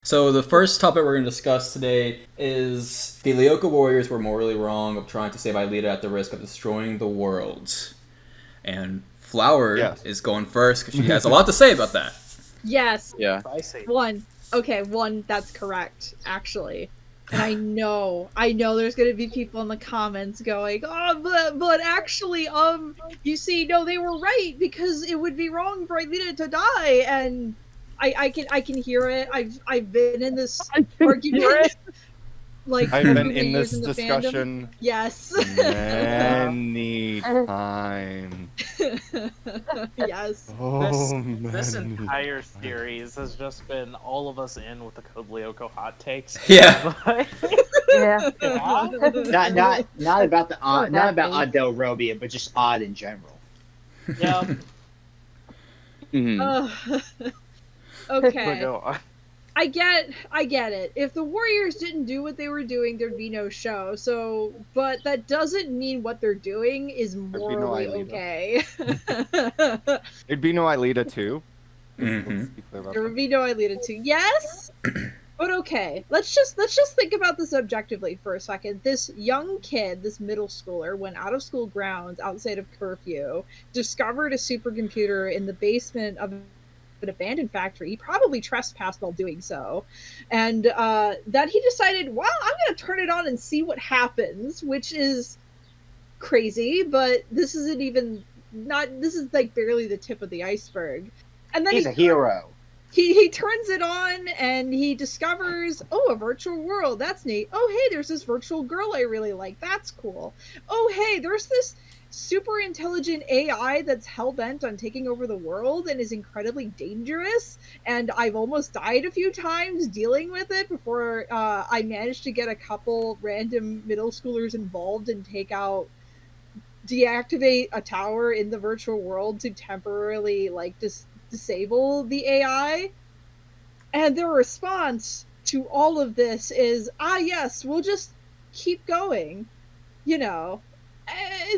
So the first topic we're going to discuss today is the Lyoko warriors were morally wrong of trying to save Aelita at the risk of destroying the world. And Flower Yes. is going first because she has a lot to say about that. Yes. Yeah. Spicy. One. Okay, one, that's correct, actually. And I know there's gonna be people in the comments going, oh, but actually, you see, no, they were right, because it would be wrong for Aelita to die, and I can hear it. I've been in this argument like I've over been the in years this in the fandom. discussion Yes. many times. Yes. This many. entire series has just been all of us in with the Code Lyoko hot takes. Yeah. But, Yeah. Not about the odd, not about happens. Odd Robia, but just odd in general. yeah. Okay. But go on. I get it. If the Warriors didn't do what they were doing, there'd be no show. So, but that doesn't mean what they're doing is morally okay. It'd be no Aelita too. Mm-hmm. Let's be clear about There that. would be no Aelita too. Yes, but okay. Let's just think about this objectively for a second. This young kid, this middle schooler, went out of school grounds outside of curfew, discovered a supercomputer in the basement of an abandoned factory. He probably trespassed while doing so, and then he decided, well, I'm going to turn it on and see what happens, which is crazy. But this isn't even not. This is like barely the tip of the iceberg. And then He's a hero. he turns it on and he discovers, oh, a virtual world. That's neat. Oh, hey, there's this virtual girl I really like. That's cool. Oh, hey, there's this super intelligent AI that's hell-bent on taking over the world and is incredibly dangerous, and I've almost died a few times dealing with it before I managed to get a couple random middle schoolers involved and deactivate a tower in the virtual world to temporarily like disable the AI. And their response to all of this is, yes, we'll just keep going. You know,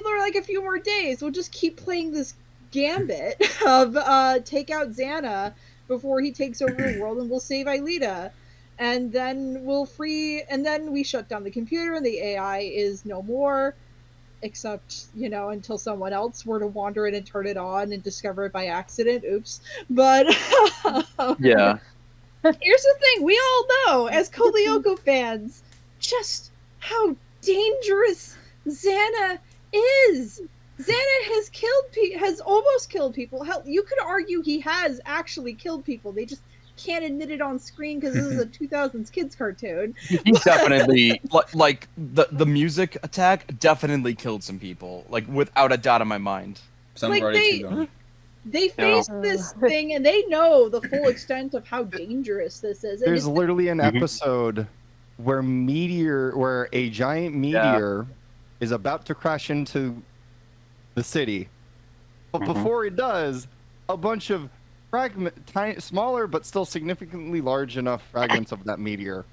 or like a few more days, we'll just keep playing this gambit of take out Xana before he takes over the world, and we'll save Aelita. And then and then we shut down the computer and the AI is no more, except, until someone else were to wander in and turn it on and discover it by accident. Oops. But Yeah. here's the thing: we all know, as Code Lyoko fans, just how dangerous Xana is. Xana has almost killed people. Hell, you could argue he has actually killed people. They just can't admit it on screen because this is a 2000s kids cartoon. He definitely, like the music attack definitely killed some people, like without a doubt in my mind. Some Like, already too gone. They face this thing and they know the full extent of how dangerous this is. And There's literally an episode where a giant meteor is about to crash into the city, but before it does, a bunch of smaller but still significantly large enough fragments of that meteor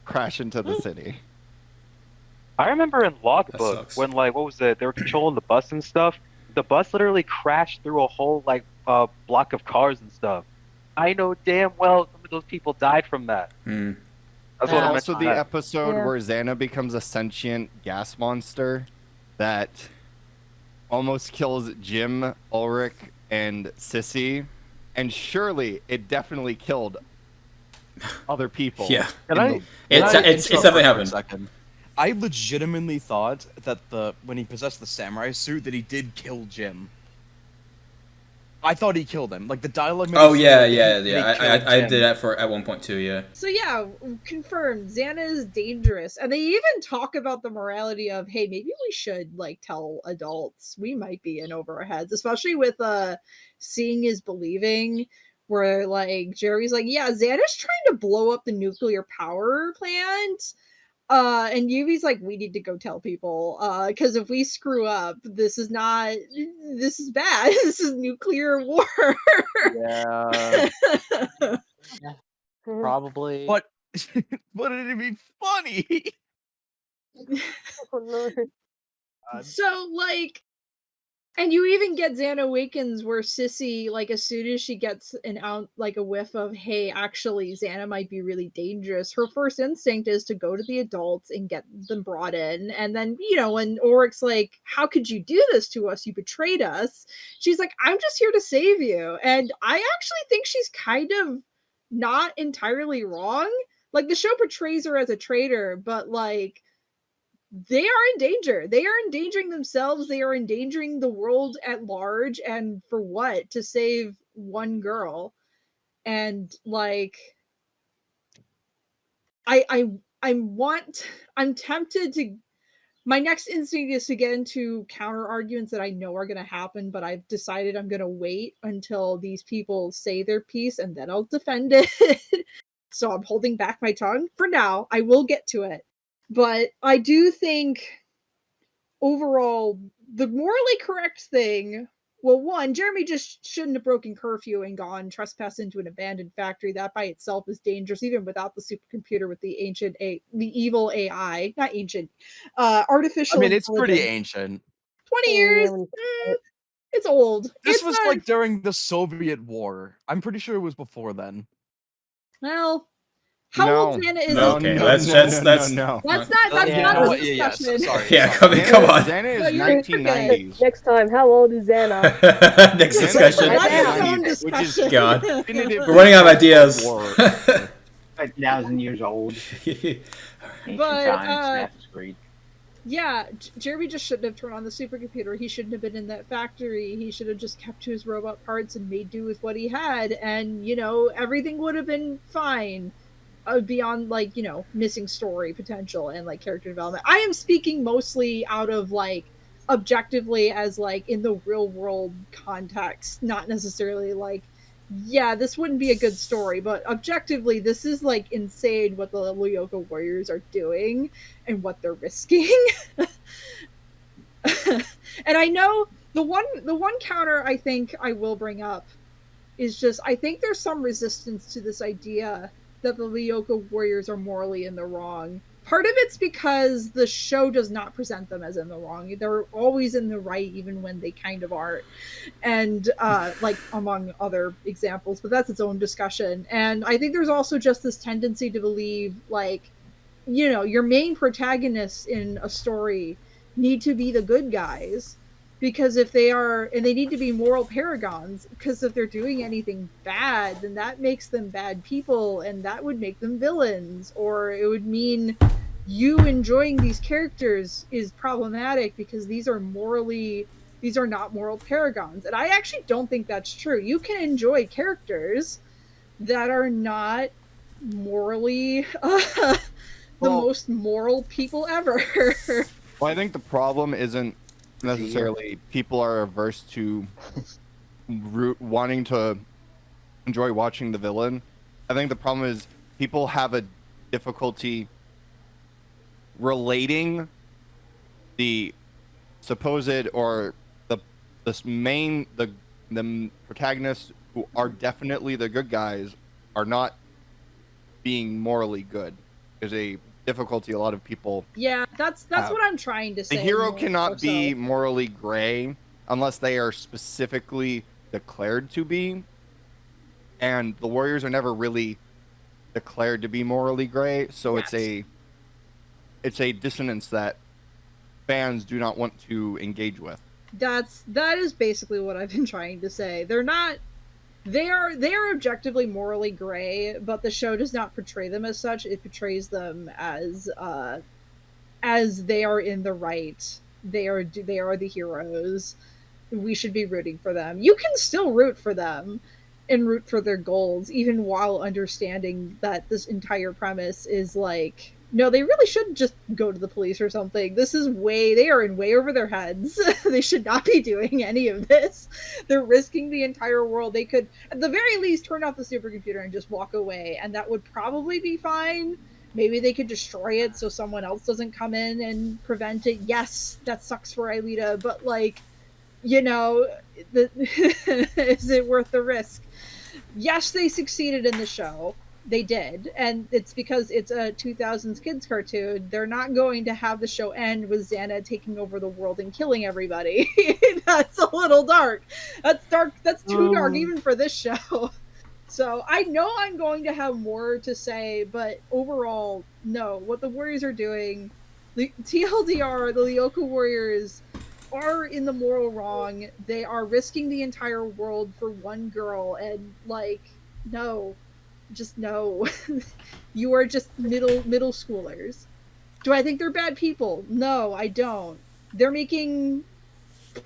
crash into the city. I remember in That Logbook sucks. when, like, what was it? They were controlling the bus and stuff. The bus literally crashed through a whole block of cars and stuff. I know damn well some of those people died from that. Hmm. That's There's what I also meant. the episode where Xana becomes a sentient gas monster that almost kills Jim, Ulrich, and Sissy, and surely it definitely killed other people. Yeah. It's definitely happened. Second. I legitimately thought that when he possessed the samurai suit that he did kill Jim. I thought he killed him. Like the dialogue. Oh yeah. he I killed did Jim. that at one point too. Yeah. So yeah, confirmed. Xana is dangerous, and they even talk about the morality of, hey, maybe we should like tell adults. We might be in over our heads, especially with seeing is believing. Where like Jerry's like, yeah, Xana's trying to blow up the nuclear power plant. And Yuvi's like, we need to go tell people, because if we screw up, this is bad. This is nuclear war. Yeah. Probably. But it'd be funny. So like, And you even get Xana Awakens where Sissy, like, as soon as she gets a whiff of, hey, actually, Xana might be really dangerous, her first instinct is to go to the adults and get them brought in. And then, when Oryx's like, how could you do this to us? You betrayed us. She's like, I'm just here to save you. And I actually think she's kind of not entirely wrong. Like, the show portrays her as a traitor, but, like, they are in danger. They are endangering themselves. They are endangering the world at large. And for what? To save one girl. And like, I'm tempted to, my next instinct is to get into counter arguments that I know are going to happen, but I've decided I'm going to wait until these people say their piece and then I'll defend it. So I'm holding back my tongue for now. I will get to it. But I do think overall, the morally correct thing, well, one, Jeremy just shouldn't have broken curfew and gone trespass into an abandoned factory. That by itself is dangerous, even without the supercomputer with the evil AI, not ancient, artificial. I mean, it's pretty ancient. 20 years. It's old. This was like during the Soviet War. I'm pretty sure it was before then. Well, how old Xana is? Okay, that's not the discussion. Sorry. Yeah, come on. Xana is 1990s. Next time, how old is Xana? Next discussion. Discussion. God, we're running out of ideas. 1,000 years old. But yeah, Jeremy just shouldn't have turned on the supercomputer. He shouldn't have been in that factory. He should have just kept to his robot parts and made do with what he had, and everything would have been fine. Beyond missing story potential and character development. I am speaking mostly out of objectively as in the real world context, not necessarily yeah, this wouldn't be a good story, but objectively this is insane what the Lyoko warriors are doing and what they're risking. And I know the one counter I think I will bring up is just, I think there's some resistance to this idea that the Lyoko warriors are morally in the wrong. Part of it's because the show does not present them as in the wrong. They're always in the right, even when they kind of aren't. And among other examples, but that's its own discussion. And I think there's also just this tendency to believe your main protagonists in a story need to be the good guys. Because if they are, and they need to be moral paragons, because if they're doing anything bad, then that makes them bad people, and that would make them villains. Or it would mean you enjoying these characters is problematic because these are not moral paragons. And I actually don't think that's true. You can enjoy characters that are not morally the most moral people ever. Well, I think the problem isn't necessarily people are averse to wanting to enjoy watching the villain. I think the problem is people have a difficulty relating the supposed or the protagonists who are definitely the good guys are not being morally good. There's a difficulty a lot of people. Yeah, that's what I'm trying to say. The hero cannot be morally gray unless they are specifically declared to be, and the warriors are never really declared to be morally gray, so it's a dissonance that fans do not want to engage with. That is basically what I've been trying to say. They are objectively morally gray, but the show does not portray them as such. It portrays them as they are in the right. They are the heroes. We should be rooting for them. You can still root for them and root for their goals, even while understanding that this entire premise is no, they really shouldn't just go to the police or something. They are in way over their heads. They should not be doing any of this. They're risking the entire world. They could, at the very least, turn off the supercomputer and just walk away, and that would probably be fine. Maybe they could destroy it so someone else doesn't come in and prevent it. Yes, that sucks for Aelita, but is it worth the risk? Yes, they succeeded in the show. they did, and it's because it's a 2000s kids cartoon. They're not going to have the show end with Xana taking over the world and killing everybody. That's a little dark. That's dark. That's too dark even for this show. So I know I'm going to have more to say, but overall, no. What the Warriors are doing, the TLDR, the Lyoko Warriors are in the moral wrong. They are risking the entire world for one girl, and like, no, just no. You are just middle schoolers. Do I think they're bad people? No, I don't. They're making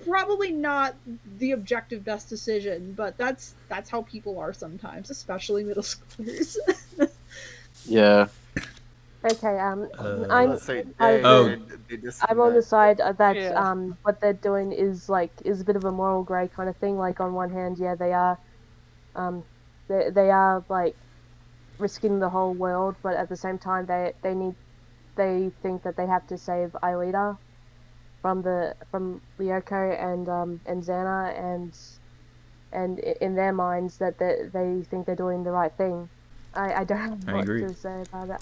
probably not the objective best decision, but that's how people are sometimes, especially middle schoolers. Yeah. Okay, I'm Oh. I'm on the side that what they're doing is a bit of a moral grey kind of thing. Like on one hand, yeah, they are like risking the whole world, but at the same time they think that they have to save Aelita from Lyoko and Xana, and in their minds that they think they're doing the right thing. I don't have much to say about it.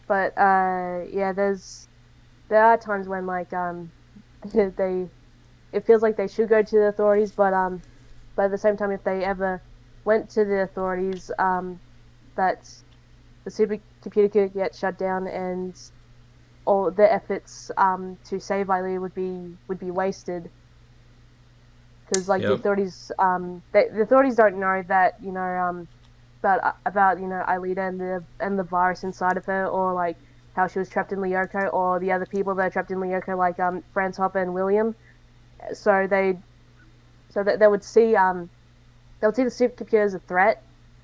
But yeah, there are times when like it feels like they should go to the authorities, but at the same time, if they ever went to the authorities, that the supercomputer could get shut down, and all their efforts to save Aelita would be wasted. Because like the authorities, the authorities don't know that about Aelita and the virus inside of her, or like how she was trapped in Lyoko, or the other people that are trapped in Lyoko, like Franz Hopper and William. So they would see the supercomputer as a threat,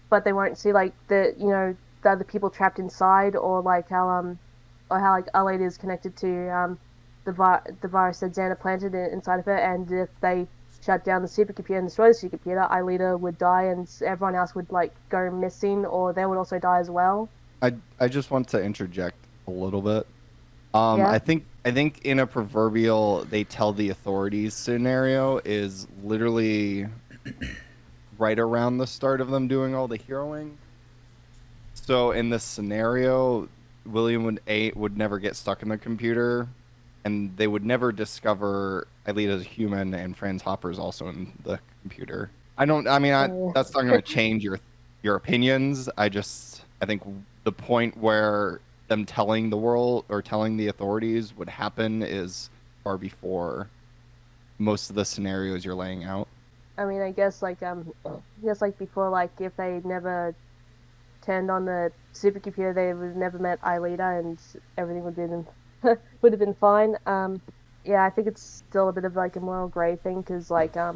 but they won't see like the other people trapped inside, or like how like Aelita is connected to the virus that Xana planted inside of her, and if they shut down the supercomputer and destroy the supercomputer, Aelita would die, and everyone else would like go missing, or they would also die as well. I just want to interject a little bit. I think in a proverbial they tell the authorities scenario is literally right around the start of them doing all the heroing. So in this scenario, William would never get stuck in the computer, and they would never discover Aelita's human, and Franz Hopper is also in the computer. That's not going to change your opinions. I think the point where them telling the world or telling the authorities would happen is far before most of the scenarios you're laying out. I mean, I guess before, like if they never turned on the supercomputer, they would have never met Aelita, and everything would have been fine. Yeah, I think it's still a bit of like a moral grey thing, because I forgot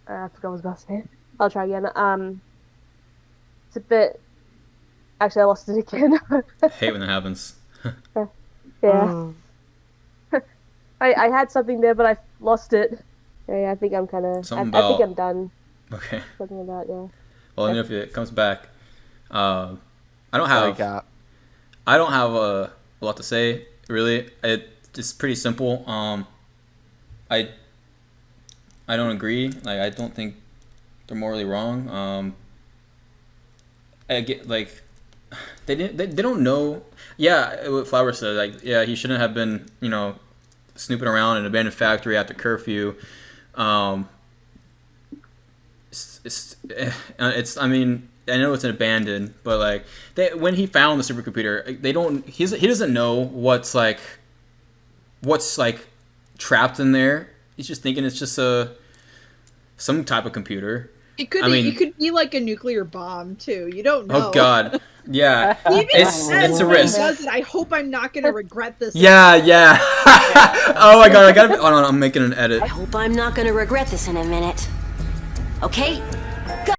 what I was about to say. I'll try again. It's a bit. Actually, I lost it again. I hate when that happens. Yeah. I had something there, but I lost it. Yeah, I think I'm kind of. I think I'm done. Okay. Something about Well, I mean, if it comes back, I don't have a lot to say, really. It's pretty simple. I don't agree. Like, I don't think they're morally wrong. I get like they don't know. Yeah, what Flower said. Like, yeah, he shouldn't have been snooping around in an abandoned factory after curfew. It's I mean, I know it's an abandoned, but like when he found the supercomputer, he doesn't know what's trapped in there. He's just thinking it's just some type of computer. It could be like a nuclear bomb too. You don't know. Oh God, yeah. It's a risk. I hope I'm not going to regret this. Yeah. Oh my God, I'm making an edit. I hope I'm not going to regret this in a minute. Okay. Go.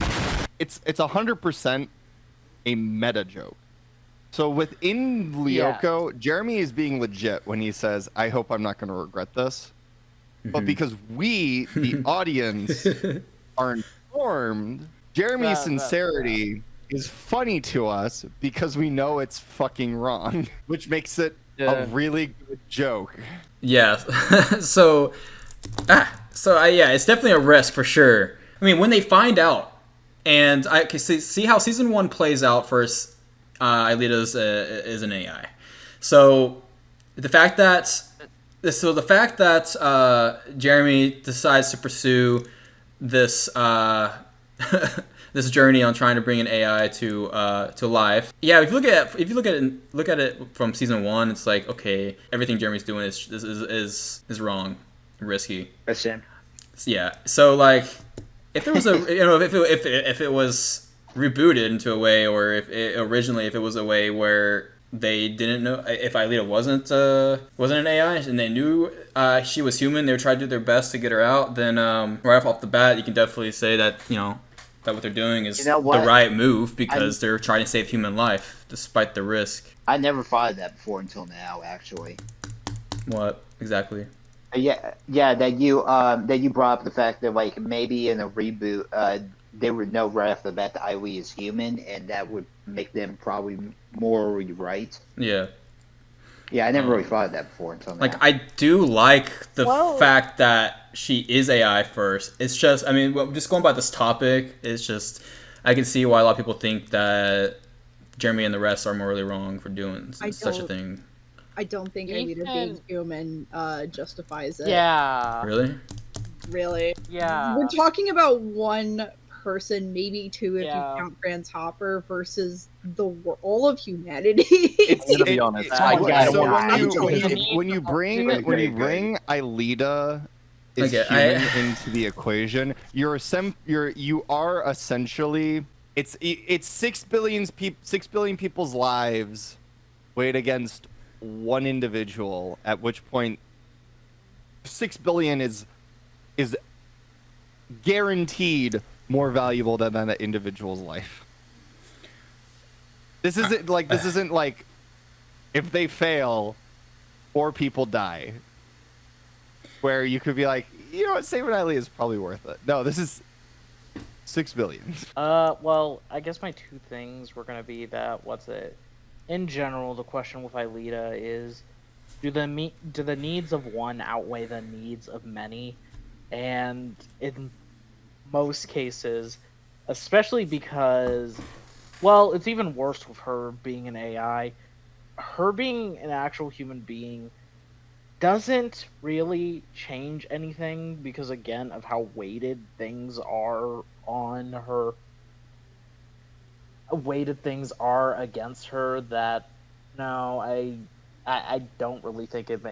It's 100% a meta joke. So within Lyoko, Jeremy is being legit when he says, "I hope I'm not going to regret this," but because we, the audience, are informed, Jeremy's sincerity is funny to us because we know it's fucking wrong, which makes it a really good joke. Yeah. So it's definitely a risk for sure. I mean, when they find out, and I can see how season 1 plays out first. Aelita's is an AI, so the fact that Jeremy decides to pursue this this journey on trying to bring an AI to life. Yeah, if you look at it from season 1, it's like, okay, everything Jeremy's doing is wrong, risky. That's him. Yeah. So like, if there was a if it was rebooted into a way, or if it was a way where they didn't know if Aelita wasn't an AI and they knew she was human, they would try to do their best to get her out, then right off the bat you can definitely say that that what they're doing is the right move, because they're trying to save human life despite the risk. I never thought of that before until now, actually. What exactly? Yeah, that you brought up the fact that like maybe in a reboot, they would know right off the bat that Ailey is human, and that would make them probably morally right. Yeah. Yeah, I never really thought of that before until now. Like, I do like the fact that she is AI first. It's just, I mean, just going by this topic, it's just, I can see why a lot of people think that Jeremy and the rest are morally wrong for doing such a thing. I don't think Aelita being human justifies it. Yeah. Really? Really? Yeah. We're talking about one person, maybe two if you count Franz Hopper, versus all of humanity. To be honest, when you bring Aelita is human into the equation, you are essentially it's 6 billion people's lives weighed against one individual, at which point 6 billion is guaranteed more valuable than that individual's life. This isn't like if they fail, 4 people die, where you could be like, you know what, saving Eileen is probably worth it. No, this is 6 billion. Well, I guess my two things were gonna be that in general, the question with Aelita is, do the needs of one outweigh the needs of many? And in most cases, especially because, well, it's even worse with her being an AI. Her being an actual human being doesn't really change anything because, again, of how weighted things are on her. Weighted things are against her. That no, I don't really think it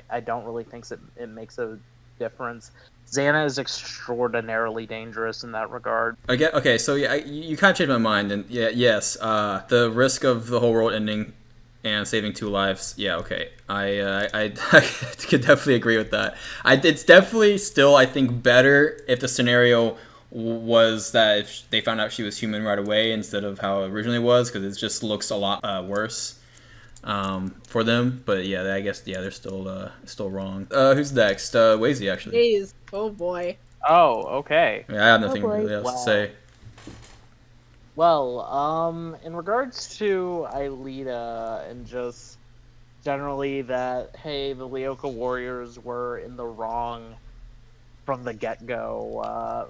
makes a difference. Xana is extraordinarily dangerous in that regard. Okay, so yeah, you kind of changed my mind, and yes, the risk of the whole world ending and saving 2 lives. Yeah, okay, I could definitely agree with that. It's definitely still, I think, better if the scenario was that if they found out she was human right away instead of how it originally was, because it just looks a lot worse for them. But yeah, I guess they're still wrong. Who's next? Wazy, actually. Jeez. Oh boy. Oh, okay. Yeah, I have nothing really else to say. Well, in regards to Aelita and just generally that, hey, the Lyoko warriors were in the wrong from the get-go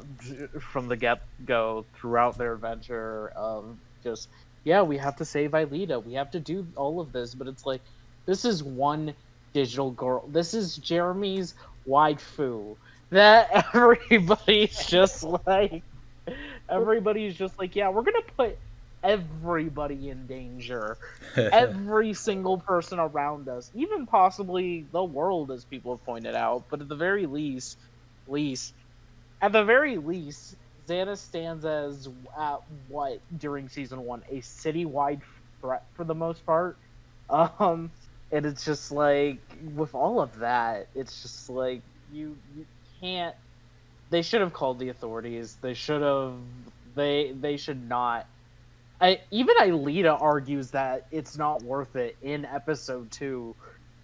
throughout their adventure of just, yeah, we have to save Aelita, we have to do all of this, but it's like, this is one digital girl, this is Jeremy's waifu, that everybody's just like, yeah, we're gonna put everybody in danger, every single person around us, even possibly the world, as people have pointed out, but at the very least, Xana stands as what during season 1, a citywide threat for the most part. And it's just like, with all of that, it's just like you can't. They should have called the authorities. They should have. They should not. Even Aelita argues that it's not worth it in episode 2.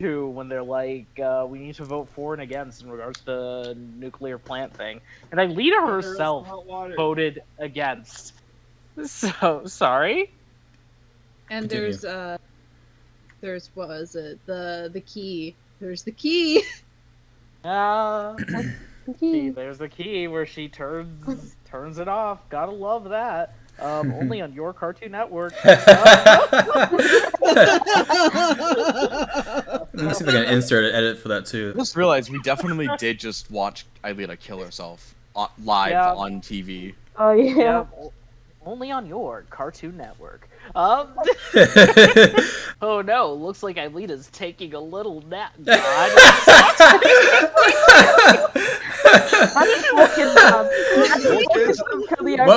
When they're like, we need to vote for and against in regards to the nuclear plant thing. And Aelita herself voted against. So, sorry? And there's what was it? The key. There's the key! See, there's the key where she turns it off. Gotta love that. Only on your Cartoon Network. Let me see if I can insert an edit for that too. I just realized we definitely did just watch Aelita kill herself live on TV. Oh yeah. Only on your Cartoon Network. Oh no, looks like Aelita's taking a little nap. God.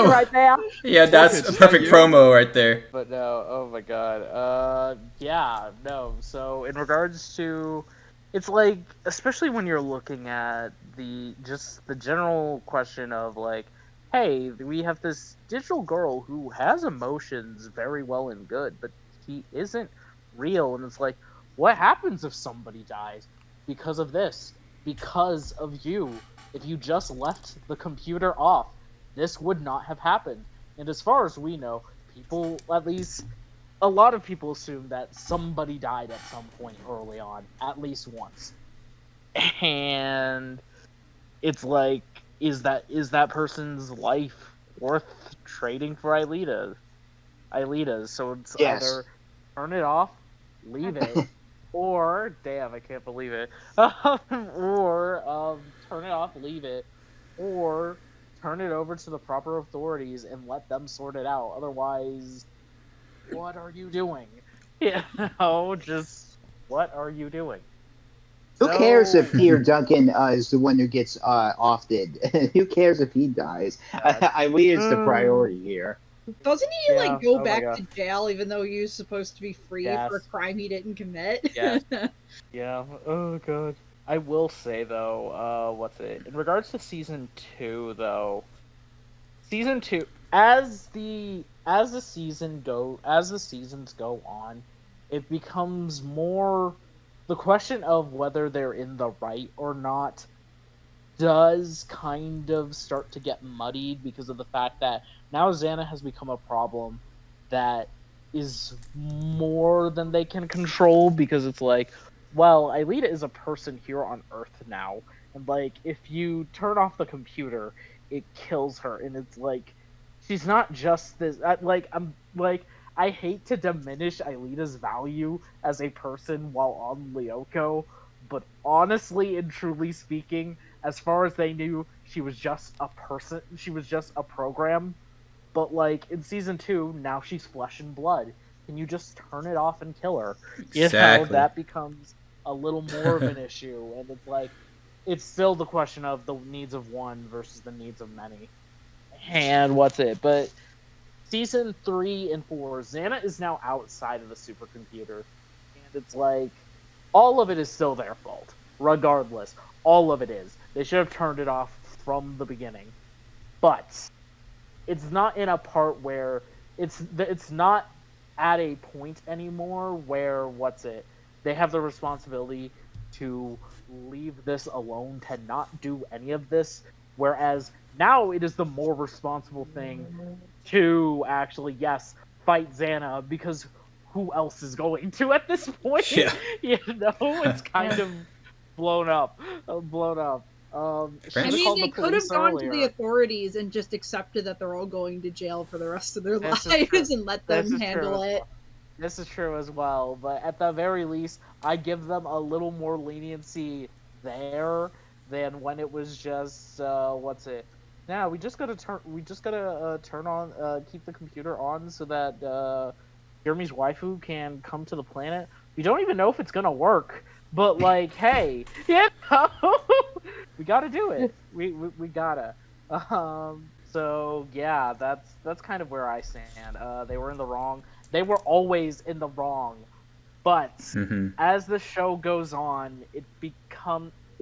Right there. Yeah, that's a perfect promo right there. But no, oh my god. Yeah, no. So in regards to, it's like, especially when you're looking at the general question of like, hey, we have this digital girl who has emotions very well and good, but he isn't real. And it's like, what happens if somebody dies? Because of this. Because of you. If you just left the computer off, this would not have happened. And as far as we know, people, at least a lot of people assume that somebody died at some point early on, at least once. And it's like, is that person's life worth trading for Aelita's? So it's either turn it off, leave it, or damn, I can't believe it. Or turn it off, leave it, or turn it over to the proper authorities and let them sort it out. Otherwise, what are you doing? Just what are you doing? Who cares if Peter Duncan is the one who gets offed? Who cares if he dies? Aelita's the priority here. Doesn't he go back to jail even though he was supposed to be free for a crime he didn't commit? Yes. Yeah. Oh god. I will say though, in regards to season 2 though, season 2 as the seasons go on, it becomes more the question of whether they're in the right or not does kind of start to get muddied because of the fact that now Xana has become a problem that is more than they can control, because it's like, well, Aelita is a person here on Earth now, and like if you turn off the computer, it kills her, and it's like she's not just this. I hate to diminish Aelita's value as a person while on Lyoko, but honestly and truly speaking, as far as they knew, she was just a person. She was just a program. But like in season 2, now she's flesh and blood. Can you just turn it off and kill her? Exactly. That becomes a little more of an issue, and it's like it's still the question of the needs of one versus the needs of many. And but season 3 and 4, Xana is now outside of the supercomputer, and it's like all of it is still their fault, regardless. All of it is. They should have turned it off from the beginning, but it's not in a part where it's not at a point anymore where they have the responsibility to leave this alone, to not do any of this, whereas now it is the more responsible thing to actually fight Xana, because who else is going to at this point? Yeah. It's kind of blown up. I mean, they could have gone to the authorities and just accepted that they're all going to jail for the rest of their lives and let them handle it. This is true as well, but at the very least, I give them a little more leniency there than when it was just Now we just gotta turn on, keep the computer on so that Jeremy's waifu can come to the planet. We don't even know if it's gonna work, but like, hey, we gotta do it. We gotta. So yeah, that's kind of where I stand. They were in the wrong. They were always in the wrong. But as the show goes on,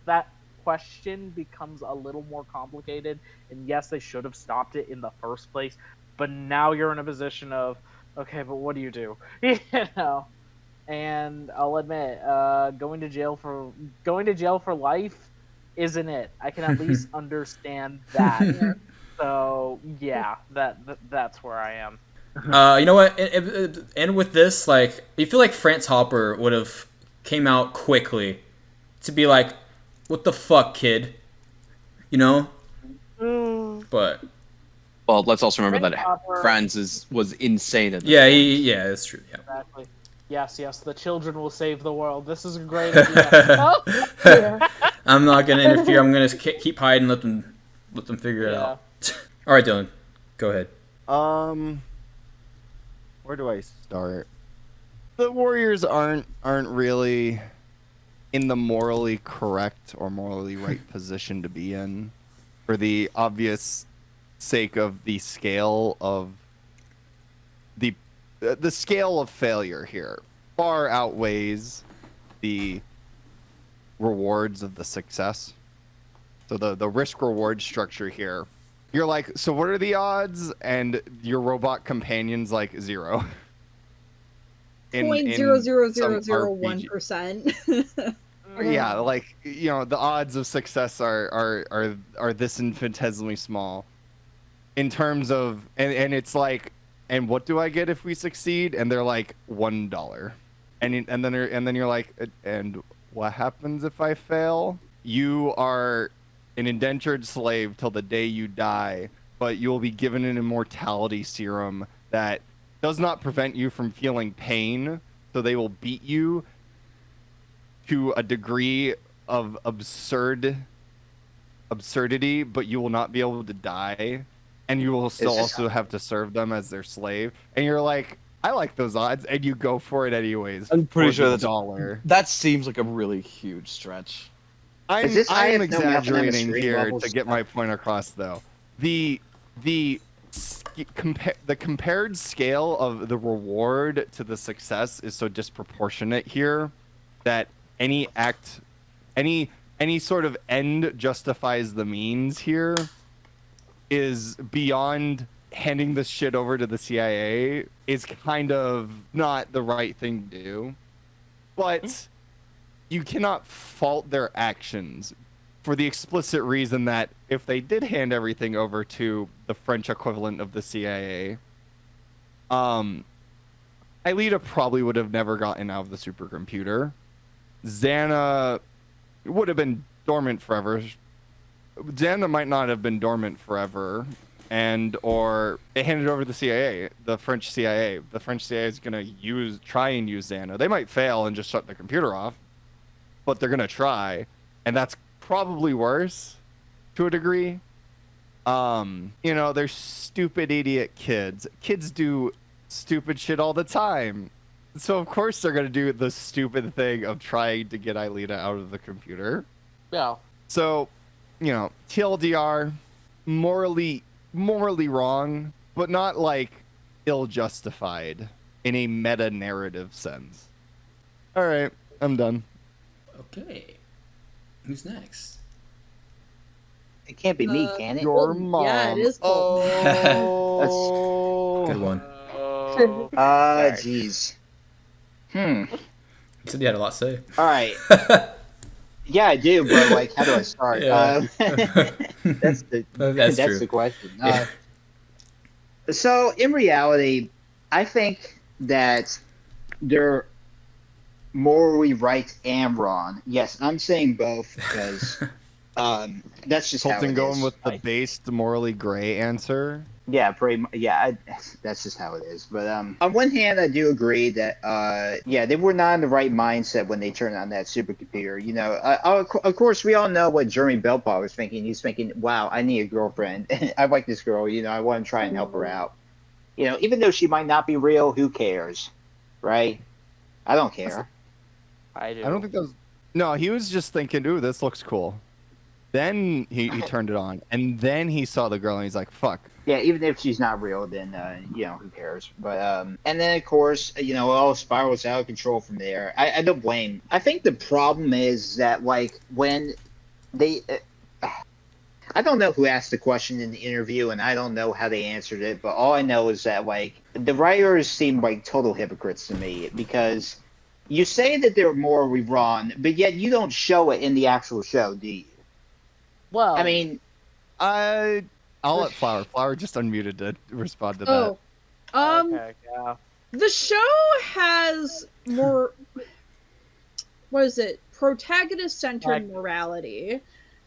that question becomes a little more complicated. And yes, they should have stopped it in the first place. But now you're in a position of, okay, but what do you do? And I'll admit, going to jail for life isn't it. I can at least understand that. So yeah, that's where I am. You know what? And with this, like, you feel like France Hopper would have came out quickly to be like, "What the fuck, kid? you know. Mm. But Well, let's also remember that Grandfather- Franz was insane at this yeah, point. yeah, that's true. Yeah. Exactly. Yes, the children will save the world. This is a great idea. Oh, Yeah. I'm not gonna interfere. I'm gonna keep hiding. Let them figure it Yeah. out. All right, Dylan, go ahead. Where do I start? The Warriors aren't really in the morally correct or morally right position to be in, for the obvious sake of the scale of the scale of failure here far outweighs the rewards of the success. So the risk reward structure here, you're like, so what are the odds? And your robot companion's like 0. Point some 0.00001%. Yeah, like, you know, the odds of success are this infinitesimally small in terms of, and it's like, and what do I get if we succeed? And they're like $1. And then you're like, and what happens if I fail? You are an indentured slave till the day you die, but you will be given an immortality serum that does not prevent you from feeling pain. So they will beat you to a degree of absurdity, but you will not be able to die, and you will still also have to serve them as their slave. And you're like, I like those odds, and you go for it anyways. I'm pretty sure that's $1. That seems like a really huge stretch. I'm exaggerating here levels? to get my point across, though. The compared scale of the reward to the success is so disproportionate here that any sort of end justifies the means here is beyond handing this shit over to the CIA is kind of not the right thing to do. But you cannot fault their actions for the explicit reason that if they did hand everything over to the French equivalent of the CIA, Aelita probably would have never gotten out of the supercomputer. Xana would have been dormant forever. Xana might not have been dormant forever, or they handed over to the CIA, the French CIA. The French CIA is gonna try and use Xana. They might fail and just shut the computer off, but they're gonna try, and that's probably worse to a degree. You know, they're stupid idiot kids. Kids do stupid shit all the time. So of course they're gonna do the stupid thing of trying to get Aelita out of the computer. Yeah. So, you know, TLDR, morally wrong, but not like ill-justified in a meta-narrative sense. All right, I'm done. Okay, who's next? It can't be me, can it? Your mom. Yeah, it is Colton. Oh, Good one. Jeez. You said you had a lot to say. All right. Yeah, I do, but like, how do I start? Yeah. That's That's true. The question. So in reality, I think that they're morally right and wrong. Yes, I'm saying both because that's just how Colton it going is. with the based morally gray answer. Yeah, pretty much. Yeah, that's just how it is. But on one hand, I do agree that they were not in the right mindset when they turned on that supercomputer. You know, of course, we all know what Jeremy Belpaw was thinking. He's thinking, "Wow, I need a girlfriend. I like this girl. You know, I want to try and help her out. You know, even though she might not be real, who cares, right? I don't care. I do. I don't think that was... No, he was just thinking, ooh, this looks cool. Then he turned it on, and then he saw the girl, and he's like, fuck. Yeah, even if she's not real, then, you know, who cares? But, and then, of course, you know, it all spirals out of control from there. I don't blame. I think the problem is that, like, when they... I don't know who asked the question in the interview, and I don't know how they answered it, but all I know is that, like, the writers seem like total hypocrites to me, because you say that they're morally wrong, but yet you don't show it in the actual show, do you? Well, I mean... I'll let Flower. Flower just unmuted to respond to that. okay, yeah. The show has more, what is it, protagonist-centered morality.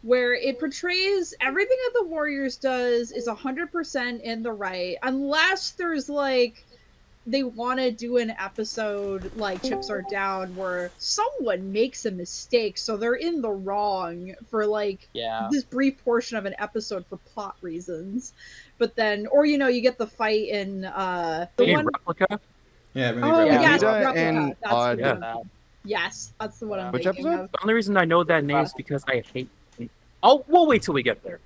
where it portrays everything that the Warriors does is 100% in the right, unless there's like they want to do an episode like Chips Are Down where someone makes a mistake, so they're in the wrong for like this brief portion of an episode for plot reasons. But then, or you get the fight in the one Replica. Yeah, yes, Replica. Replica. That's Odd. the one. Yes, that's the one I'm Which thinking episode? of. The only reason I know that name is because I hate. Oh, we'll wait till we get there.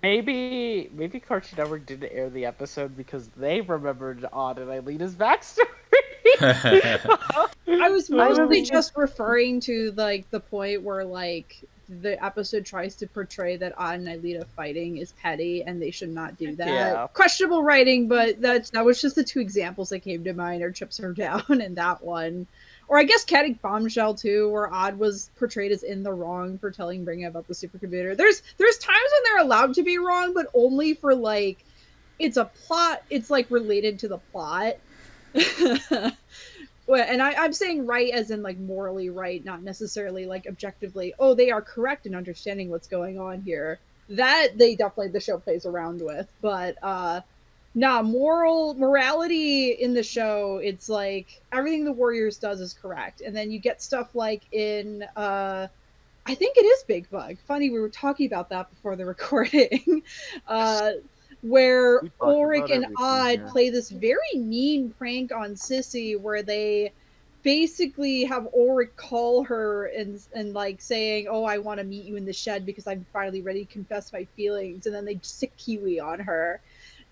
Maybe Cartoon Network didn't air the episode because they remembered Odd and Eilena's backstory. I was mostly just referring to like the point where like the episode tries to portray that Odd and Eilita fighting is petty and they should not do that. Yeah. Questionable writing, but that was just the two examples that came to mind, or Chips Are Down and that one. Or I guess Caddick Bombshell too, where Odd was portrayed as in the wrong for telling Bring about the supercomputer. There's times when they're allowed to be wrong, but only for like it's a plot. It's like related to the plot. And I'm saying right as in like morally right, not necessarily like objectively. Oh, they are correct in understanding what's going on here. That the show plays around with, but morality in the show, it's like everything the Warriors does is correct. And then you get stuff like in I think it is Big Bug. Funny, we were talking about that before the recording. Where Ulrich and Odd play this very mean prank on Sissy, where they basically have Ulrich call her and like saying, "Oh, I want to meet you in the shed because I'm finally ready to confess my feelings," and then they stick Kiwi on her.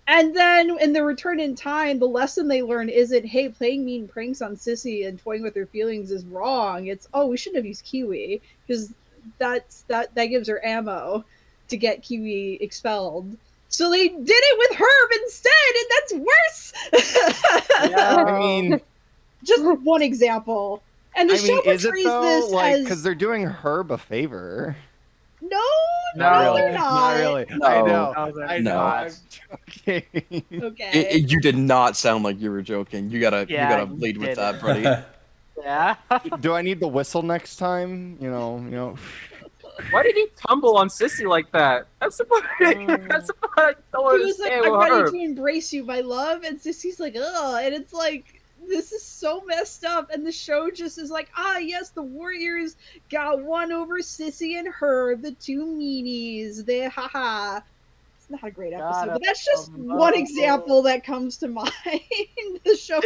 And then in the Return in Time, the lesson they learn isn't, hey, playing mean pranks on Sissy and toying with her feelings is wrong. It's, oh, we shouldn't have used Kiwi because that gives her ammo to get Kiwi expelled. So they did it with Herb instead, and that's worse. Yeah, I mean, just one example. And the show portrays this as because they're doing Herb a favor. No, not they're not. Not really. No. I know. I'm joking. Okay. You did not sound like you were joking. You gotta lead with that, buddy. Yeah. Do I need the whistle next time? You know. Why did he tumble on Sissy like that? That's about it. He was like, I'm ready to embrace you, my love. And Sissy's like, ugh. And it's like, this is so messed up. And the show just is like, yes, the Warriors got one over Sissy and Herb, the two meanies. Haha. It's not a great episode, but that's just one example that comes to mind. This show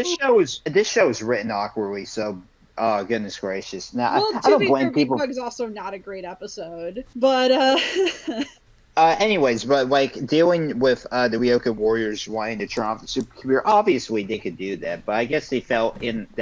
is written awkwardly, so oh, goodness gracious. Now, well, I don't blame people. Big Bug is also not a great episode. But, anyways, but like dealing with the Ryoko Warriors wanting to turn off the supercomputer, obviously they could do that, but I guess they felt themselves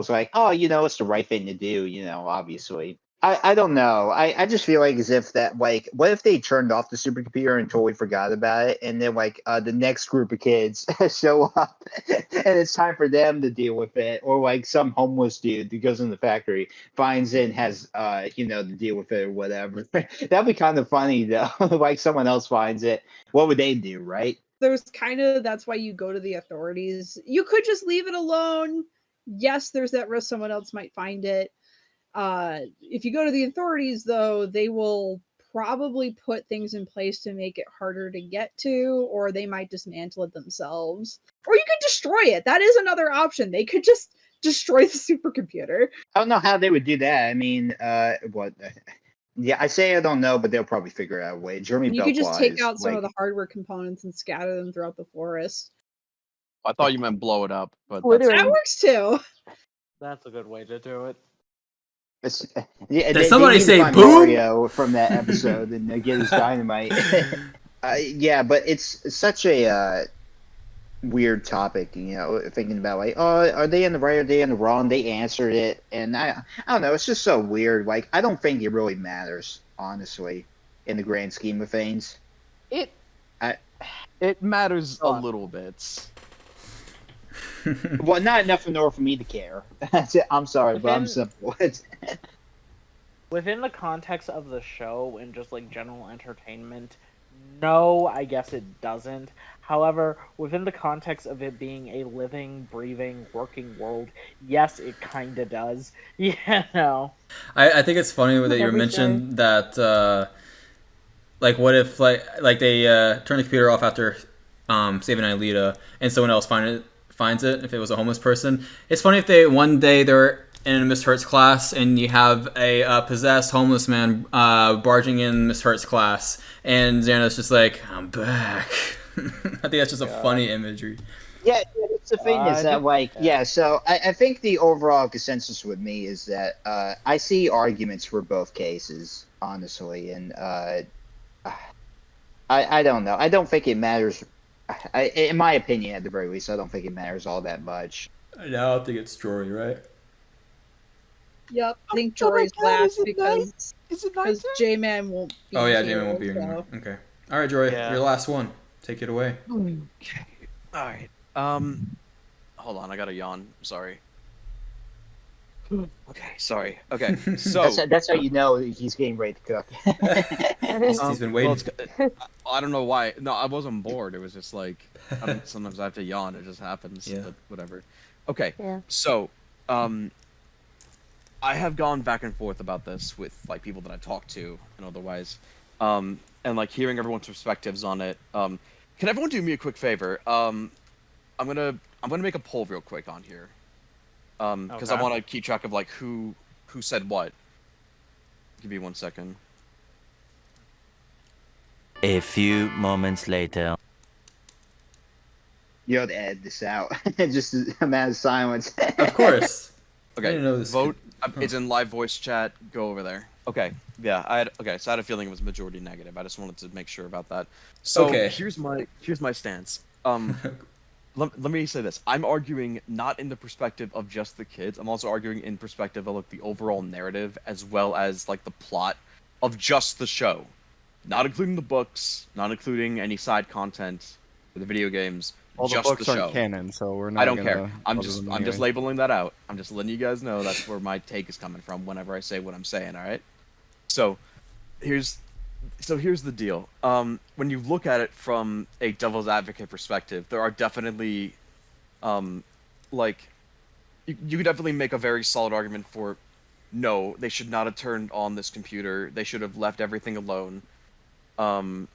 like, it's the right thing to do, obviously. I don't know. I just feel like as if that, like, what if they turned off the supercomputer and totally forgot about it, and then like the next group of kids show up and it's time for them to deal with it, or like some homeless dude who goes in the factory finds it and has to deal with it or whatever. That'd be kind of funny though. Like someone else finds it, what would they do, right? That's why you go to the authorities. You could just leave it alone. Yes, there's that risk someone else might find it. If you go to the authorities, though, they will probably put things in place to make it harder to get to, or they might dismantle it themselves. Or you could destroy it. That is another option. They could just destroy the supercomputer. I don't know how they would do that. I mean, what? Yeah, I say I don't know, but they'll probably figure out a way. You could just take out some of the hardware components and scatter them throughout the forest. I thought you meant blow it up, but that works too. That's a good way to do it. Did somebody say boom? Mario from that episode and get his dynamite. Yeah, but it's such a weird topic, thinking about like, are they in the right or are they in the wrong? They answered it, and I don't know. It's just so weird. Like, I don't think it really matters, honestly, in the grand scheme of things. It matters a little bit. Well, not enough in order for me to care. I'm sorry, but I'm simple. Within the context of the show and just like general entertainment, No, I guess it doesn't. However, within the context of it being a living, breathing, working world, yes, it kind of does. Yeah, no. I think it's funny that you Every mentioned that. Like, what if like they turn the computer off after saving Aelita, and someone else finds it? If it was a homeless person, it's funny if they one day they're in Miss Hurt's class, and you have a possessed homeless man barging in Miss Hurt's class, and Xana's just like, "I'm back." I think that's just a funny imagery. Yeah, it's the thing is that, like, so I think the overall consensus with me is that I see arguments for both cases, honestly, and I don't know. I don't think it matters. In my opinion, at the very least, I don't think it matters all that much. Now I think it's Jory, right? Yep, I think Jory's last because J-Man won't be Oh yeah, here, J-Man won't be here so. anymore. Okay. All right, Jory, Yeah. your last one. Take it away. Okay. All right. Hold on, I got to yawn. Sorry. Okay, sorry. Okay, so That's how you know he's getting ready to cook. He's been waiting. I don't know why. No, I wasn't bored. It was just like sometimes I have to yawn. It just happens. Yeah. But whatever. Okay. Yeah. So, I have gone back and forth about this with like people that I talk to and otherwise, and like hearing everyone's perspectives on it. Can everyone do me a quick favor? I'm gonna make a poll real quick on here, because I want to keep track of like who said what. Give me 1 second. A few moments later. You have to edit this out. Just a matter of silence. Of course. Okay. I didn't know this Vote. could- It's in live voice chat. Go over there. Okay. Yeah. So I had a feeling it was majority negative. I just wanted to make sure about that. So Okay. here's my stance. Let me say this. I'm arguing not in the perspective of just the kids. I'm also arguing in perspective of like the overall narrative as well as like the plot of just the show, not including the books, not including any side content for the video games. All the just books the show. aren't canon, so we're not. I don't gonna care. I'm bother just them I'm just anyway. labeling that out. I'm just letting you guys know that's where my take is coming from whenever I say what I'm saying. All right. So here's the deal. When you look at it from a devil's advocate perspective, there are definitely, like, you could definitely make a very solid argument for, no, they should not have turned on this computer. They should have left everything alone. And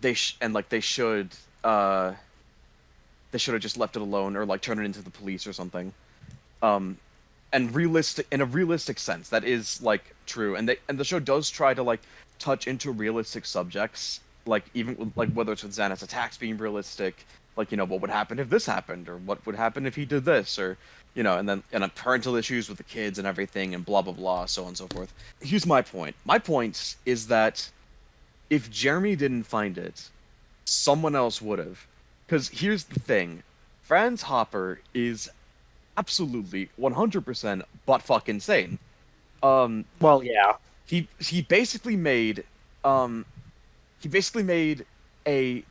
they should have just left it alone or like turn it into the police or something. And in a realistic sense, that is like true. And the show does try to like touch into realistic subjects, like even like whether it's with Xana's attacks being realistic, like, you know, what would happen if this happened, or what would happen if he did this, or, you know, and parental issues with the kids and everything, and blah blah blah, so on and so forth. Here's my point. My point is that if Jeremy didn't find it, someone else would have. Because here's the thing, Franz Hopper is absolutely 100% butt fuck insane. Well, yeah. He basically made a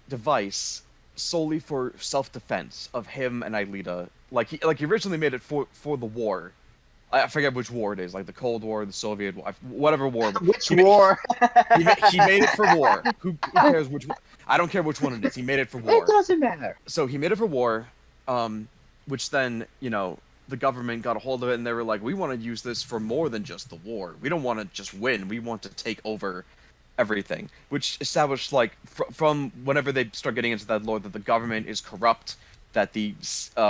device solely for self-defense of him and Aelita. Like he originally made it for the war. I forget which war it is, like the Cold War, the Soviet War, whatever war. Which war? He made it for war. Who cares which one? I don't care which one it is. He made it for war. It doesn't matter. So he made it for war, which then, you know, the government got a hold of it and they were like, we want to use this for more than just the war. We don't want to just win. We want to take over everything. Which established, like, from whenever they start getting into that lore, that the government is corrupt, that the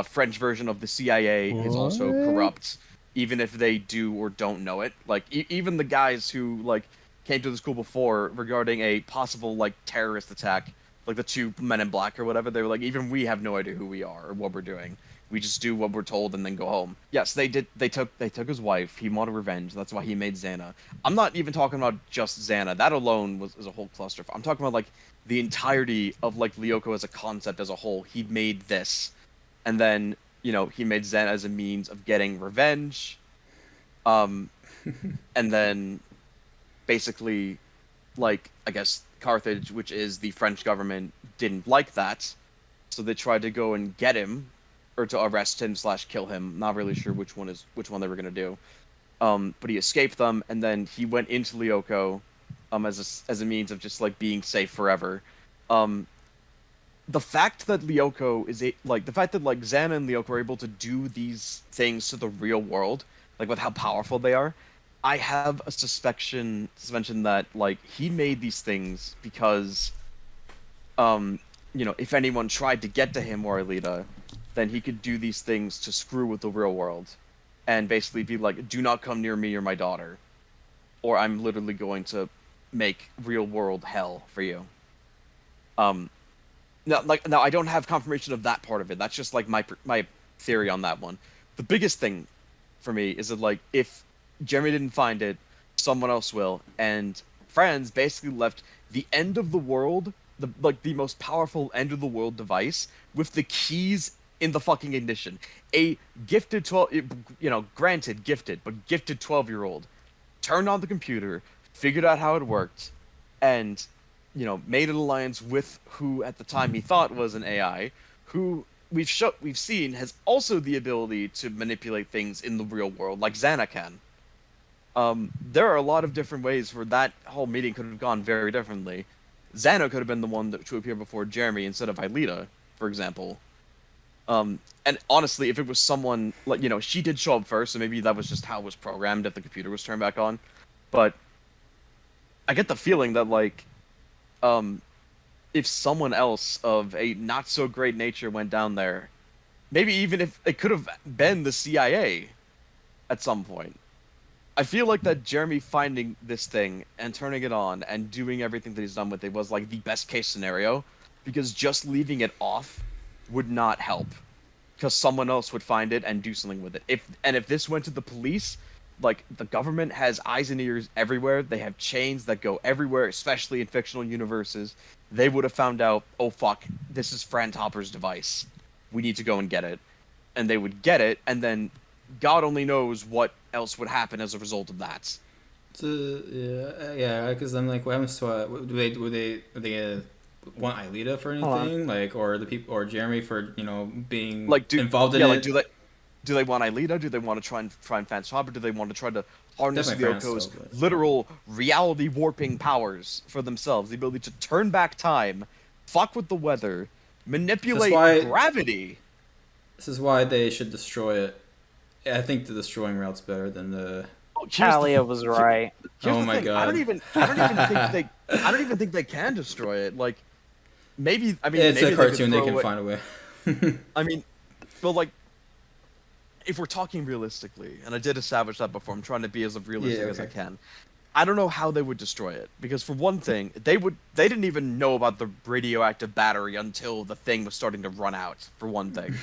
French version of the CIA is also corrupt, even if they do or don't know it. Like, even the guys who, like, came to the school before regarding a possible, like, terrorist attack, like the 2 men in black or whatever, they were like, even we have no idea who we are or what we're doing. We just do what we're told and then go home. Yes, they did. They took his wife. He wanted revenge. That's why he made Xana. I'm not even talking about just Xana. That alone is a whole cluster. I'm talking about like the entirety of like Lyoko as a concept as a whole. He made this, and then, you know, he made Xana as a means of getting revenge. And then basically, like, I guess Carthage, which is the French government, didn't like that, so they tried to go and get him, or to arrest him / kill him. Not really sure which one they were gonna do. But he escaped them, and then he went into Lyoko, as a means of just like being safe forever. The fact that Lyoko the fact that like Xana and Lyoko are able to do these things to the real world, like with how powerful they are, I have a suspension that like he made these things because, if anyone tried to get to him or Alita, then he could do these things to screw with the real world, and basically be like, "Do not come near me or my daughter, or I'm literally going to make real world hell for you." Now I don't have confirmation of that part of it. That's just like my theory on that one. The biggest thing for me is that like if Jeremy didn't find it, someone else will, and Franz basically left the end of the world, the most powerful end of the world device with the keys in the fucking ignition. A gifted granted gifted, but gifted 12-year-old turned on the computer, figured out how it worked, and made an alliance with who at the time he thought was an AI, who we've seen has also the ability to manipulate things in the real world, like Xana can. There are a lot of different ways where that whole meeting could have gone very differently. Xana could have been the one to appear before Jeremy instead of Aelita, for example. And honestly, if it was someone like she did show up first, so maybe that was just how it was programmed if the computer was turned back on. But I get the feeling that like, if someone else of a not so great nature went down there, maybe even if it could have been the CIA at some point. I feel like that Jeremy finding this thing and turning it on and doing everything that he's done with it was like the best case scenario, because just leaving it off would not help, because someone else would find it and do something with it. If this went to the police, like the government has eyes and ears everywhere. They have chains that go everywhere, especially in fictional universes. They would have found out, oh fuck, this is Fran Topper's device. We need to go and get it. And they would get it, and then God only knows what else would happen as a result of that. Yeah, because I'm like, what happens to would they want Aelita for anything, like, or the people, or Jeremy for being like involved in it? Do they want Aelita? Do they want to try and find Hopper? Do they want to try to harness Lyoko's literal reality warping powers for themselves? The ability to turn back time, fuck with the weather, manipulate gravity. This is why they should destroy it. I think the destroying route's better than the. Talia was right. Oh my god! I don't even think they can destroy it. Like, maybe it's a cartoon. They can find a way. If we're talking realistically, and I did establish that before, I'm trying to be as realistic as I can. I don't know how they would destroy it, because for one thing, they didn't even know about the radioactive battery until the thing was starting to run out, for one thing.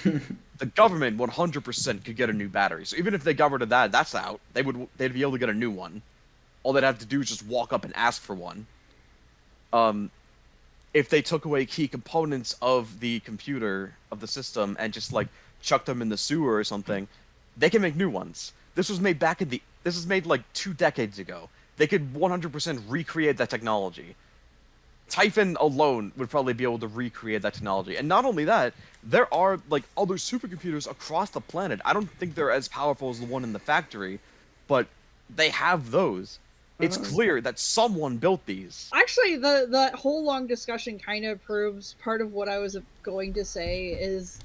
The government 100% could get a new battery, so even if they got rid of that, that's out. They'd be able to get a new one. All they'd have to do is just walk up and ask for one. If they took away key components of the computer, of the system, and just like chuck them in the sewer or something, they can make new ones. This was made like 2 decades ago. They could 100% recreate that technology. Typhon alone would probably be able to recreate that technology. And not only that, there are like other supercomputers across the planet. I don't think they're as powerful as the one in the factory, but they have those. It's clear that someone built these. Actually, the whole long discussion kind of proves part of what I was going to say is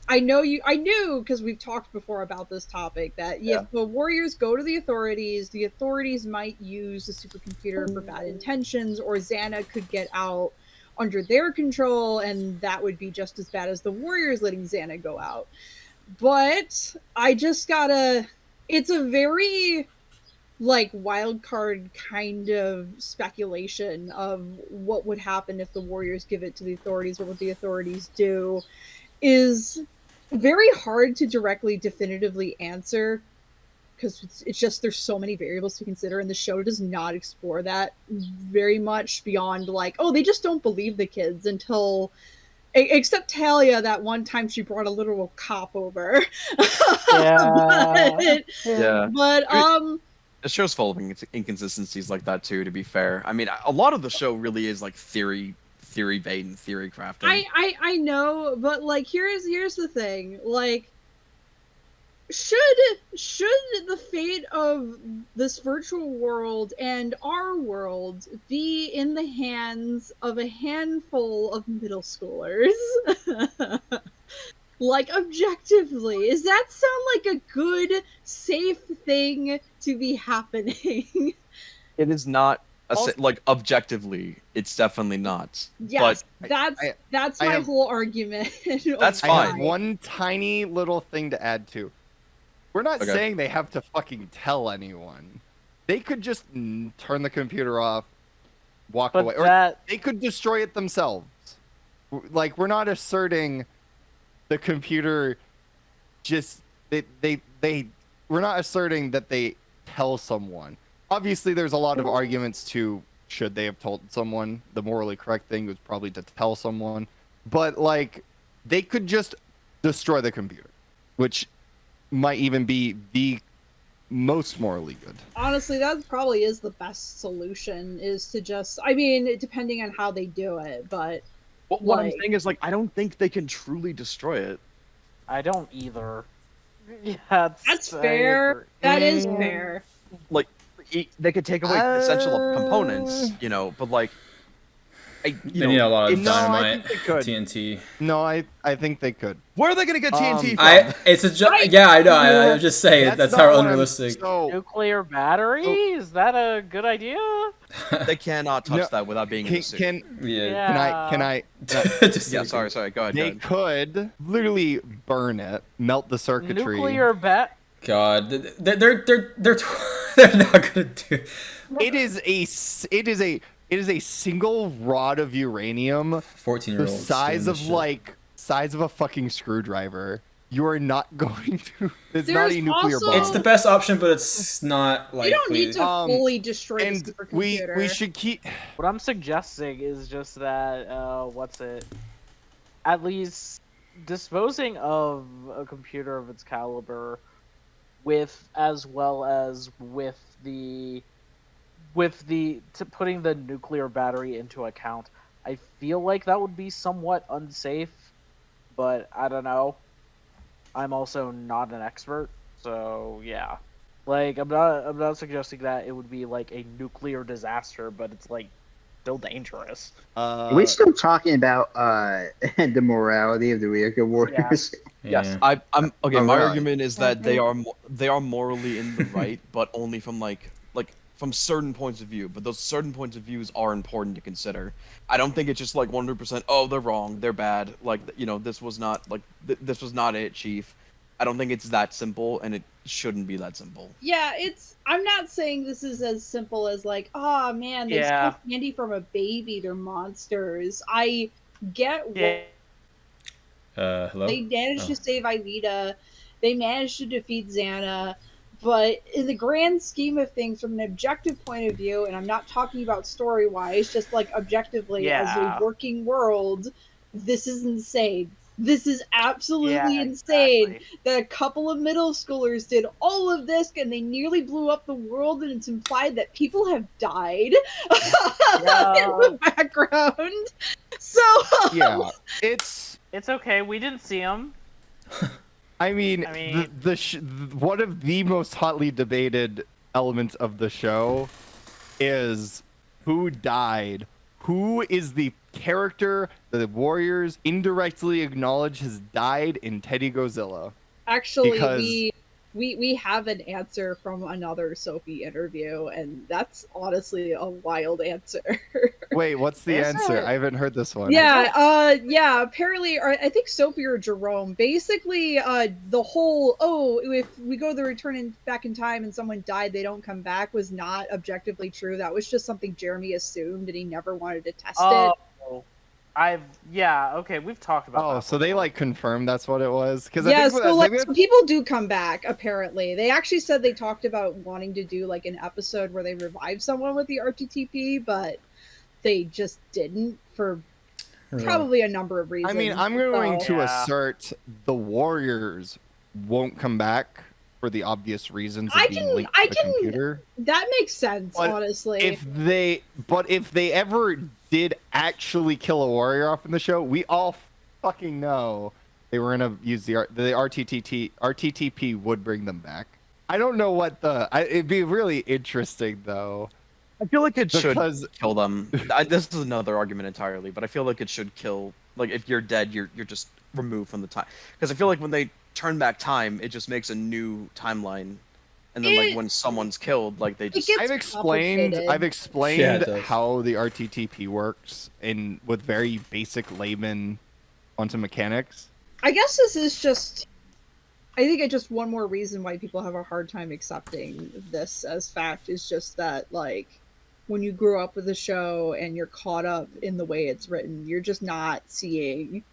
I knew, because we've talked before about this topic, that if the Warriors go to the authorities might use the supercomputer for bad intentions, or Xana could get out under their control, and that would be just as bad as the Warriors letting Xana go out. But I just it's a very like wild card kind of speculation of what would happen if the Warriors give it to the authorities, or what the authorities do, is very hard to directly definitively answer, because it's just there's so many variables to consider, and the show does not explore that very much beyond like, oh, they just don't believe the kids until except Talia, that one time she brought a literal cop over. But the show's full of inconsistencies like that too, to be fair. I mean, a lot of the show really is like theory bait and theory crafting. I know, but like here's the thing. Like should the fate of this virtual world and our world be in the hands of a handful of middle schoolers? Like, objectively, does that sound like a good, safe thing to be happening? It is not like objectively. It's definitely not. Yes, but that's my whole argument. That's fine. I have one tiny little thing to add to. We're not saying they have to fucking tell anyone. They could just turn the computer off, walk away, or they could destroy it themselves. Like, we're not asserting the computer just we're not asserting that they tell someone. Obviously, there's a lot of arguments to should they have told someone. The morally correct thing was probably to tell someone, but like they could just destroy the computer, which might even be the most morally good. Honestly, that probably is the best solution, is to just, I mean, depending on how they do it, but what I'm saying is, like, I don't think they can truly destroy it. I don't either. Yeah, that's fair. That is fair. Like, they could take away essential components, you know, but like, they need a lot of dynamite, TNT. No, I think they could. Where are they gonna get TNT from? It's a yeah, I know. I'm just saying that's how unrealistic. Nuclear battery? Is that a good idea? They cannot touch that without being in the suit. Can I? Yeah, sorry. Go ahead. They could literally burn it, melt the circuitry. Nuclear God, they're not gonna do. It is a single rod of uranium, 14-year-old, the size of a fucking screwdriver. You are not going to. It's not a nuclear bomb. It's the best option, but it's not like. You don't need to fully destroy the supercomputer. We should keep. What I'm suggesting is just that at least disposing of a computer of its caliber, as well as putting the nuclear battery into account. I feel like that would be somewhat unsafe, but I don't know. I'm also not an expert, so yeah. Like, I'm not suggesting that it would be like a nuclear disaster, but it's like still dangerous. Are we still talking about the morality of the Ryuko warriors? Yeah. Yes, I'm okay. My argument is that they are morally in the right, but only from like from certain points of view. But those certain points of views are important to consider. I don't think it's just like 100%. Oh, they're wrong. They're bad. Like, you know, this was not like this was not it, Chief. I don't think it's that simple, and it shouldn't be that simple. Yeah, I'm not saying this is as simple as like, oh man, they stole candy from a baby. They're monsters. I get what. Hello? They managed to save Aelita. They managed to defeat Xana. But in the grand scheme of things, from an objective point of view, and I'm not talking about story-wise, just like objectively as a working world, this is insane. This is absolutely insane that a couple of middle schoolers did all of this and they nearly blew up the world, and it's implied that people have died in the background. So yeah, it's okay. We didn't see them. I mean one of the most hotly debated elements of the show is who died. Who is the character that the Warriors indirectly acknowledge has died in Teddy Godzilla? Actually, we have an answer from another Sophie interview, and that's honestly a wild answer. Wait, what's the answer? I haven't heard this one. Yeah, apparently, I think Sophie or Jerome, basically, the whole, if we go the back in time and someone died, they don't come back, was not objectively true. That was just something Jeremy assumed, and he never wanted to test it. We've talked about that. So they like confirmed that's what it was? So people do come back, apparently. They actually said they talked about wanting to do like an episode where they revive someone with the RTTP, but they just didn't for probably a number of reasons. I mean, I'm going to assert the Warriors won't come back for the obvious reasons of being linked to the computer. That makes sense, honestly. If they ever did actually kill a warrior off in the show, we all fucking know they were gonna use the RTTP would bring them back. I don't know what it'd be really interesting though. I feel like it should kill them. This is another argument entirely, but I feel like it should kill. Like if you're dead, you're just removed from the time. Because I feel like when they turn back time, it just makes a new timeline. And then like when someone's killed, like they just. I've explained how the RTTP works with very basic layman quantum mechanics. I guess this is just. I think it's just one more reason why people have a hard time accepting this as fact is just that, like, when you grow up with the show and you're caught up in the way it's written, you're just not seeing.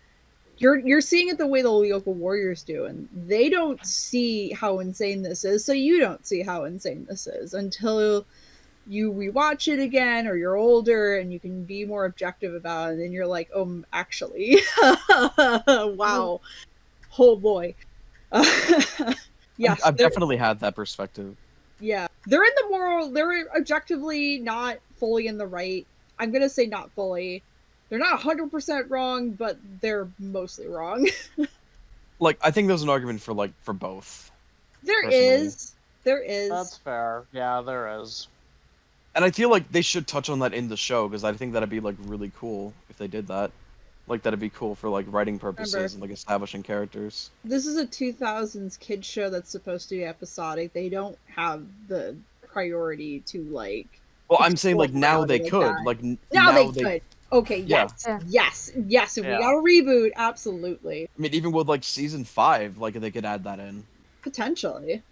You're seeing it the way the Lyoko Warriors do, and they don't see how insane this is, so you don't see how insane this is until you rewatch it again or you're older and you can be more objective about it, and then you're like, oh, actually, wow, oh boy. Yes, I've definitely had that perspective. Yeah, they're objectively not fully in the right. I'm gonna say not fully. They're not 100% wrong, but they're mostly wrong. Like, I think there's an argument for both. There is. That's fair. Yeah, there is. And I feel like they should touch on that in the show, because I think that'd be like really cool if they did that. Like, that'd be cool for like writing purposes and like establishing characters. This is a 2000s kids show that's supposed to be episodic. They don't have the priority to like. Well, I'm saying like now they could. Like now they could. Okay, yes. If we got a reboot, absolutely. I mean, even with like season 5, like they could add that in. Potentially.